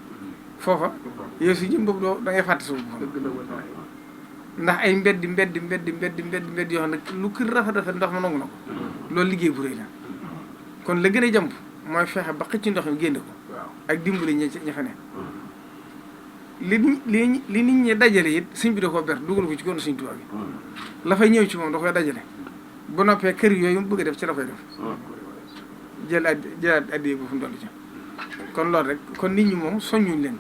foofa yow si jëm boobu doo da ngay fàtte sa bopp ndax ay mbedd yoo xam ne lu kër rafet ndox ma nangu na ko loolu liggéey bu rëy la kon la gën a jàmp mooy fexe ba xëcc ndox mi génne ko ak dimbali ña fa ne li nit ñi dajale it sëñ bi da koo ber dugal ko ci kon Sëriñ Tuubaa bi la fay ñëw ci moom da koy dajale ba noppee kër yooyu mu bëgg a def ci la koy def jëlaat addiye bu fu mu dolli ci kon loolu rek kon nit ñi moom soññuñ leen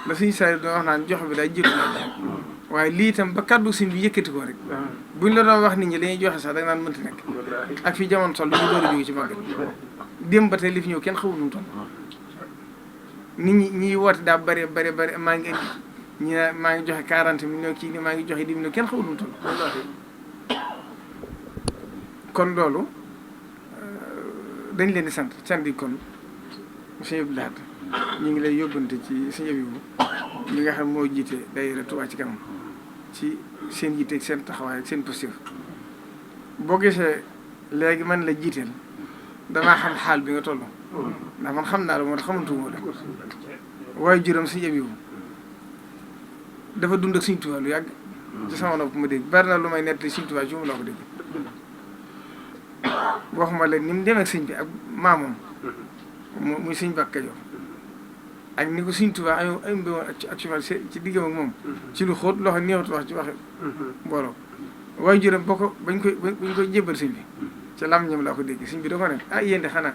la suñu saa yi doon wax naan joxe bi day jiitu waaye lii itam ba kàddu sëñ bi yëkkati ko rek buñ la doon wax nit ñi dañuy joxe sax da nga naan mënti nekk ak fi jamono toll ñu door a jóge ci màggal démb ba tey li fi ñëw kenn xamul nu mu toll nit ñi ñiy woote daa bare maa ngi indi maa ngi joxe 40 millions kii ni maa ngi joxe 10 millions kenn xamul nu mu toll kon loolu dañ leen di sant di kon monsieur Abdou Lahad ñu ngi lay yóbbante ci sëñ Abibu mi nga xam moo jiite daayira Touba ci kanam ci seen yitte seen taxawaay ak seen positif boo gisee léegi man la jiiteel damaa xam xaal bi nga toll ndax man xam naa la moo tax xamantuma la waaye juróom si Abibu dafa dund ak Sëñ Tuubaa lu yàgg ci sama nopp ma dégg bari na lu may nett Sëñ Tuubaa ci mu laa ko dégg waxuma leen ni mu demee ak sëñ bi ak maamoom muy sëñ Bakka Kajoor ak ni ko Sëñ Tuubaa ay mbiwoon ak ci diggam ak moom ci lu xóot loo xam néewatu wax ci waxe mbooloo waaye juróom boo ko bañ koy jébbal sëñ bi ci lam ñoom laa ko dégg sëñ bi da ko ne yéen de xanaa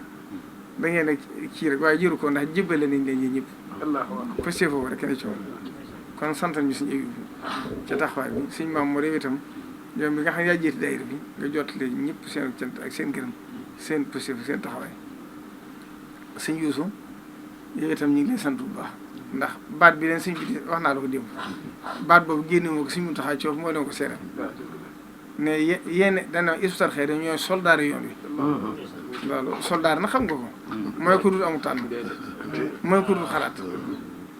da ngeen a kii rek waaye jëru ko ndax jébbale nañ leen yéen ñëpp posté foofu rek ne ci woon kon santal ñu suñu Abibu ca taxawaay bi suñ maam moo réew itam ñoom bi nga xam ne yaa jiite daayira bi nga jottale ñëpp seen cant ak seen gërëm seen posté seen taxawaay suñ Yuusu yow itam ñu ngi lay sant bu baax ndax baat bi leen suñ bi wax naa la ko démb baat boobu génne moo ko suñ mu taxaw coof moo leen ko seeral ne yéen dana istar xëy da ñooy soldaar yoon wi loolu soldaar na xam nga ko mooy ko dul amu tànn mooy ko dul xalaat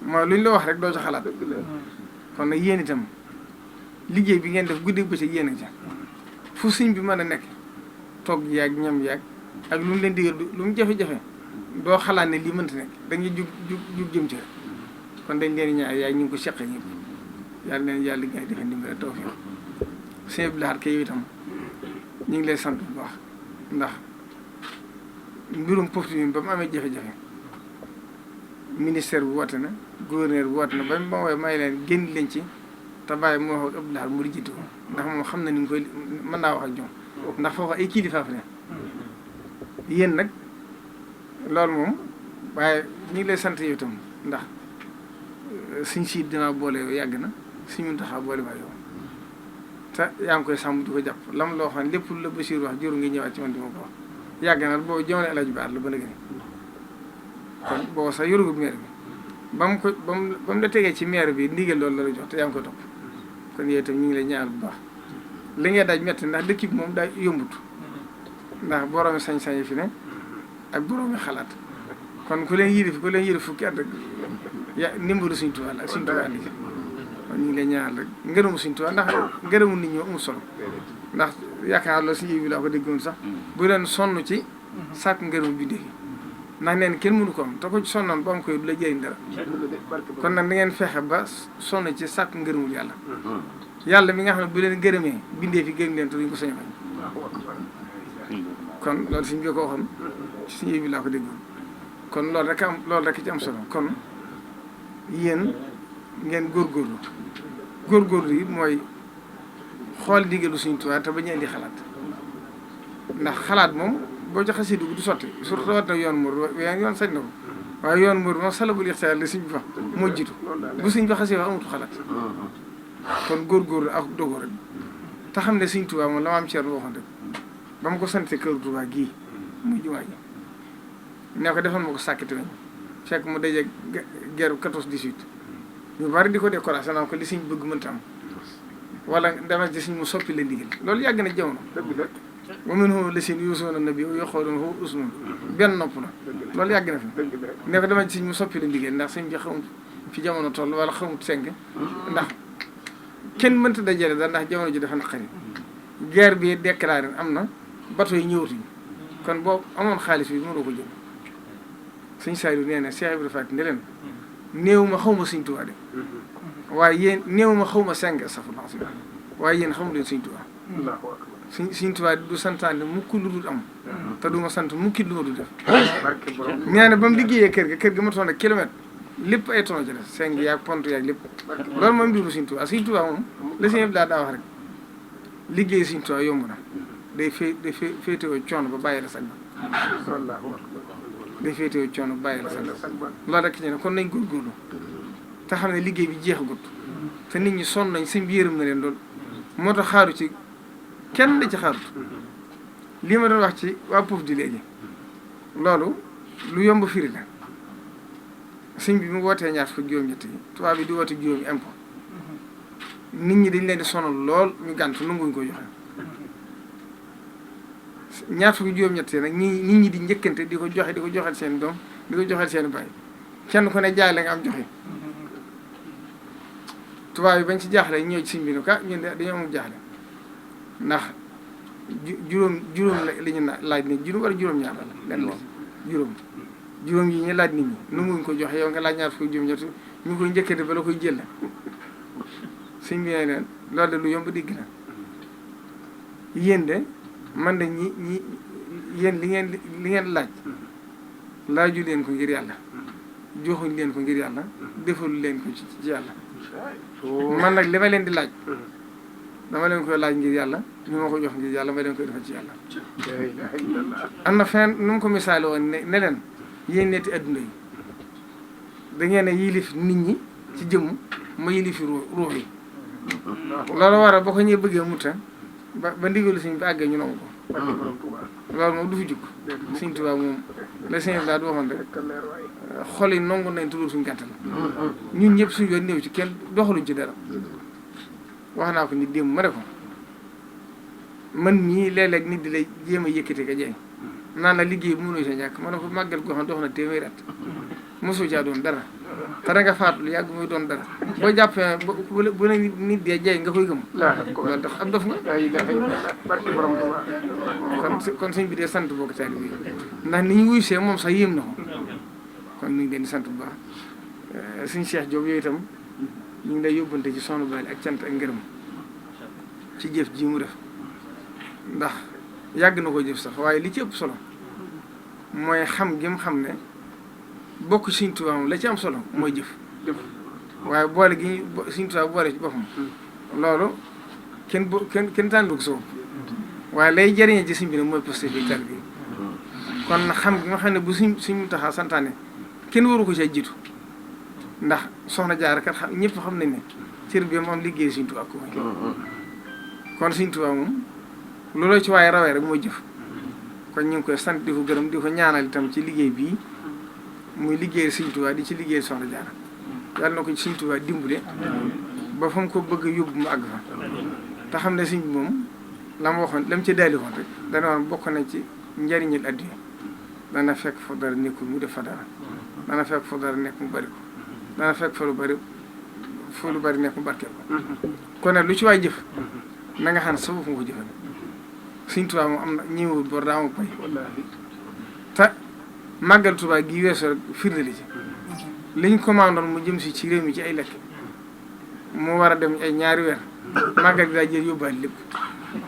mooy lu ñu la wax rek doo ci xalaat kon nag yéen itam liggéey bi ngeen def guddi bëccëg yéen a ca fu sëñ bi mën a nekk togg yaag ñam yaag ak lu mu leen digal lu mu jafe-jafe doo xalaat ne lii mënta nekk dañuy jug jëm ci kon dañ leen ñaar yaay ñu ngi ko seqee ñëpp yàlla leen yàlla liggéey defe ndimbal tawfiq sëñ Abdou Lahad Ka yow itam ñu ngi lay sant bu baax ndax mbirum pofti bi ba mu amee jafe-jafe ministère bu woote na gouverneur bu woote na ba ma woowee may leen génn leen ci te bàyyi moo wax Abdou Lahad mu lijjanti ko ndax moom xam na ni nga koy mën naa wax ak ñoom ndax foofu ay kilifa fa ne yéen nag loolu moom waaye ñu ngi lay sant yow itam ndax suñ siit dinaa boole yow yàgg na suñ mun taxaa boole waa yow te yaa ngi koy sàmm di ko jàpp lam loo xam lépp lu la Bachir wax jëru ngi ñëwaat ci man di ma ko wax yàgg na boobu jamono El Hadj Baar la ba léegi kon boobu sax yorugub maire bi ba mu la tegee ci maire bi ndigal loolu la la jox te yaa ngi koy topp kon yooyu itam ñu ngi lay ñaanal bu baax li ngay daaj metti ndax dëkk bi moom daay yombut ndax boroomi sañ-sañ yi fi ne ak boroomi xalaat kon ku leen yilif fukki at rek ndimbalu Sëñ Tuubaa la ak Sëñ Tuubaa andi kon ñu ngi lay ñaanal rek ngërëmu Sëñ Tuubaa ndax ngërëmu nit ñi amul solo ndax yaakaar loolu si bi laa ko déggoon sax bu leen sonn ci sàkk ngërëmu bi dégg ndax neen kenn mënu ko am te ko ci sonnoon ba am koy du la jëriñ dara kon nag da ngeen fexe ba sonn ci sàkk ngërëmul yàlla yàlla mi nga xam ne bu leen gërëmee bindee fi gërëm leen te duñ ko sañ a bañ kon loolu suñ bi ko waxoon suñu bi laa ko déggoon kon loolu rek ci am solo kon yéen ngeen góorgóorlu yi mooy xool digalu Sëñ Tuubaa te bañ a indi xalaat ndax xalaat moom boo ci xasee dugg du sotti surtout rawat na yoon mur yoon sañ na ko waaye yoon mur moom salabul ixtiyaar la Sëñ bi wax moo jiitu bu Sëñ bi xasee wax amatu xalaat kon góorgóorlu ak dogu rek te xam ne Sëñ Tuubaa moom la ma am ceer waxoon rek ba mu ko sante kër Tuubaa gii muy jumaa ji ne ko defal ma ko sàkkiti nañ fekk mu daje guerre 14-18 ñu bari di ko décoration naan ko li Sëñ bëgg mënta am wala dama ci Sëñ mu soppi la ndigal loolu yàgg na jamono wa minhum llaziina yu'zuuna n-nabiyya wa yaquuluuna huwa uzunun benn nopp la loolu yàgg na fi ne ko dama ci Sëñ mu soppi la ndigal ndax Sëñ bi xamut fi jamono toll wala xamut senk ndax kenn mënta dajale daal ndax jamono ji dafa naqari guerre bi déclaré am na bateau yi ñëwatuñ kon boo amoon xaalis bi mënoo ko jël Sëñ Saaliw nee na Cheikh Ibrahima Faty ne leen néew ma xaw ma Sëñ Tuubaa de waaye yéen néew ma xaw ma seng safula waaye yéen xamu leen Sëñ Tuubaa Sëñ Tuubaa du santaane mukk lu dul am te du ma sant mukki lu ma dul def nee na ba mu liggéeyee kër ga ma toon ak kilomètre lépp ay tono ci def seng yaag pont yaag lépp loolu mooy mbiru Sëñ Tuubaa Sëñ Tuubaa moom la Sëñ Abdou Lahad daa wax rek liggéey Sëñ Tuubaa yomb na day féetewoo coono ba bàyyi la sag ba day féetewoo coono ba bàyyi la sag ba loolu rek ci ne kon nañ góorgóorlu te xam ne liggéey bi jeexagut te nit ñi sonn nañ sëñ bi yërëm na leen lool moo tax xaaru ci kenn da ci xaarut lii ma doon wax ci waa Pouf di léegi loolu lu yomb firi la sëñ bi mu wootee ñaar fukk juróom-ñett yi tubaab bi di woote juróomi impôt nit ñi dañ leen di sonal lool ñu gàntu nanguñ ko joxe ñaar fukk juróom-ñett yi nag nit ñi di njëkkante di ko joxel seen doom di ko joxel seen baay kenn ku ne jaay la nga am joxe tubaab yi bañ ci jaaxle ñëw ci sëñ bi ne ka ñun de dañoo amul jaaxle ndax juróom li ñu laaj nit juróom wala juróom-ñaar la lenn juróom yi ñu laaj nit ñi nu muñ ko joxe yow nga laaj ñaar fukki juróom-ñett ñu koy njëkkate ba la koy jël sëñ bi ne leen loolu de lu yomb digg na yéen de man de yéen li ngeen laaju leen ko ngir yàlla joxuñ leen ko ngir yàlla defalu leen ko ci yàlla man nag li ma leen di laaj dama leen koy laaj ngir yàlla ñu ma ko jox ngir yàlla ma leen koy defal ci yàlla am na fenn nu mu ko misaale woon ne leen yéen netti adduna yi da ngeen a yilif nit ñi ci jëmm ma yilifi ruux yi loolu waral ba ko ñuy bëggee mutta ba ndigalu sëñ bi àggee ñu nangu ko loolu moom du fi jukk sëñ Tuubaa moom la sëñ daal di waxoon rek xol yi nangu nañ tuddul suñu gàttal ñun ñëpp suñu yoon néew ci kenn doxaluñ ci dara wax naa ko nit démb ma ne ko man mii léeg-léeg nit di lay jéem a yëkkati ka jeex naan la liggéey bu mënoo sa ñàkk ma ne ko màggal goo xam dox na téeméeri at mosoo caa doon dara te da nga faatu lu yàgg muy doon dara boo jàppee bu ne nit dee jeex nga koy gëm loolu tax ab dof nga kon suñ bi dee sant bokk taali bi ndax ni ñu wuy see moom sax yéem na ko kon ñu ngi leen di sant bu baax suñ Cheikh Diop yooyu itam ñu ngi lay yóbbante ci Soxna Bally ak cant ak ngërëm ci jëf ji mu def ndax yàgg na ko jëf sax waaye li ci ëpp solo mooy xam gi mu xam ne bokk Sëñ Tuubaa moom la ci am solo mooy jëf waaye boole gi Sëñ Tuubaa boole ci boppam loolu kenn tàndu ko soo waaye lay jëriñee ci sëñ bi nag mooy posté bi tar bi kon xam gi nga xam ne bu suñ Muntaxaa santaane kenn waru ko ci jiitu ndax Soxna Jaara kat xam ñëpp xam nañ ne cër bi moom liggéey Sëñ Tuubaa ko kon Sëñ Tuubaa moom looloo ci waaye rawee rek mooy jëf kon ñu ngi koy sant di ko gërëm di ko ñaanal itam ci liggéey bii muy liggéey Sëñ Tuubaa di ci liggéey Soxna Jaara yàlla na ko ci Sëñ Tuubaa dimbale ba fa mu ko bëgg a yóbbu mu àgg fa te xam ne sëñ bi moom la ma waxoon la mu ci daali woon rek dana woon bokk na ci njariñul addiya dana fekk fa dara nekkul mu def fa dara dana fekk fa dara nekk mu bari ko dana fekk fa lu bari nekk mu barkeel ko kon nag lu ci waay jëf na nga xam ne sa bopp nga ko jëfal Sëñ Tuubaa moom am na ñëwul bor daa amul pay te màggal Tuubaa gi weesoo rek firnde li ci liñ commandoon mu jëm si ci réew mi ci ay lekk mu war a dem ay ñaari weer màggal gi daa jël yóbbaale lépp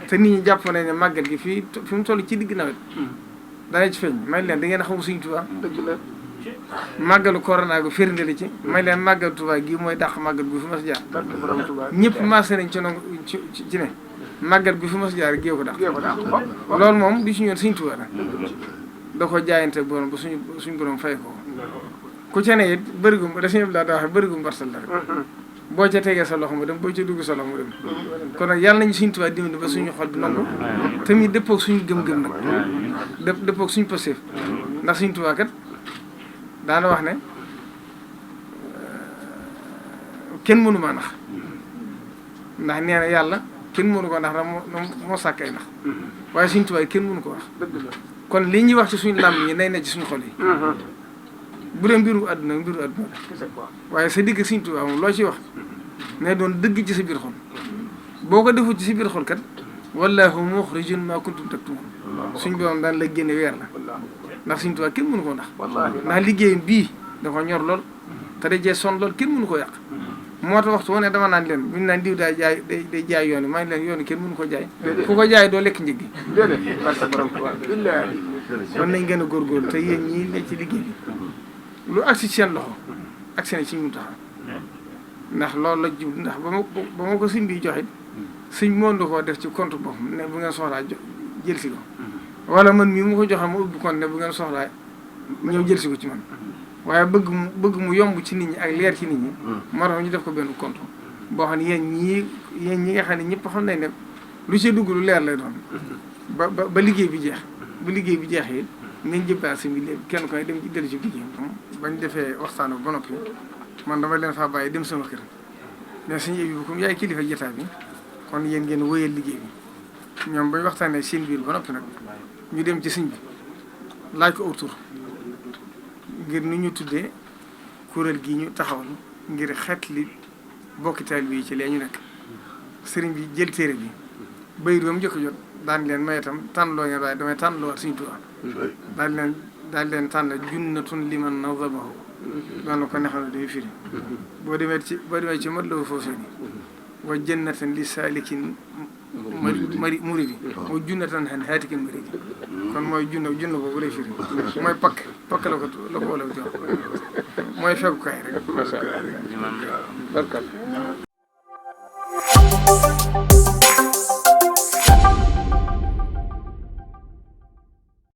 te nit ñi jàpp nañ ne màggal gi fi mu toll ci digg nawet dana ci feeñ may leen da ngeen a xamul Sëñ Tuubaa màggalu corona gu firnde li ci may leen màggal Tuubaa gi mooy dàq màggal gu fi mas jaar ñëpp maase nañ ci nangu ci ne màggal gu fi mas jaar géew ko dàq loolu moom di ci ñoon Sëñ Tuubaa la da ko jaayante borom ba suñu borom fay ko ku ca ne it bërigum da suñu laa daa waxe bërigum barsal la rek boo ca tegee sa loxo mu dem boo ca dugg sa loxo mu dem kon nag yàlla nañu Sëñ Tuubaa dimbali ba suñu xol bi nangu tamit dëppoog suñu gëm-gëm nag dëppoog suñu passif ndax Sëñ Tuubaa kat daana wax ne kenn mënu maa nax ndax nee na yàlla kenn mënu ko nax moo sàkk ay nax waaye Sëñ Tuubaa kenn mënu ko wax kon li ñuy wax ci suñu làmb yi nay ne ci suñu xol yi bu dee mbiru àdduna la waaye sa digg Sëñ Tuubaa moom loo ci wax ne doon dëgg ci sa biir xol boo ko defut ci sa biir xol kat wallaahu muxrijun maa kuntum taktumun suñ borom daan la génne weer la ndax Sëñ Tuubaa kenn mënu koo ndax ndax liggéeyam bii da ko ñor lool te day jee son lool kenn mënu ko yàq moo tax waxtu wane dama naan leen buñu naan diw day jaay yoon yi maa ngi leen yoon yi kenn mënu ko jaay ku ko jaay doo lekk njëg gi kon nañ gën a góorgóorlu te yéen ñii ne ci liggéey bi lu agsi seen loxo ak seen ci Muntaxaa ndax loolu la jub ndax ba ma ko sëñ bi joxe sëñ moom da koo def ci compte boppam ne bu ngeen soxlaa jël si ko wala man mii mu ko joxe ma ubbi compte ne bu ngeen soxlaa ñëw jël si ko ci man waaye bëgg mu yomb ci nit ñi ak leer ci nit ñi moo tax ñu def ko benn compte boo xam ne yéen ñi nga xam ne ñëpp xam nañ ne lu ci dugg lu leer lay doon ba liggéey bi jeex bu liggéey bi jeexee it ngeen jëppaat si bi kenn ko ne dem ci dellu ci liggéey bañ defee waxtaan ba noppi man dama leen faa bàyyi dem sama kër mais suñu ébi bu comme yaay kilifa jotaay bi kon yéen ngeen wëyal liggéey bi ñoom bañ waxtaanee seen biir ba noppi nag ñu dem ci sëñ bi laaj ko autour ngir ni ñu tuddee kuréel gi ñu taxawal ngir xeet li bokki taalibe yi ci lee ñu nekk sëriñ bi jël téere bi bayit ba mu njëkk jot daan leen may itam tànnloo ngeen waaye damay tànnloo waat Sëriñ Tuubaa daal leen tànn junnatun liman nazamahu loolu ko nexal day firi boo demee ci mat lawu foofu ni wa jannatan li saalikin muridi mooy junnatan han haatikin muridi kon mooy junna boobu lay firi mooy pakk la ko wala jox mooy fekkukaay rek barkat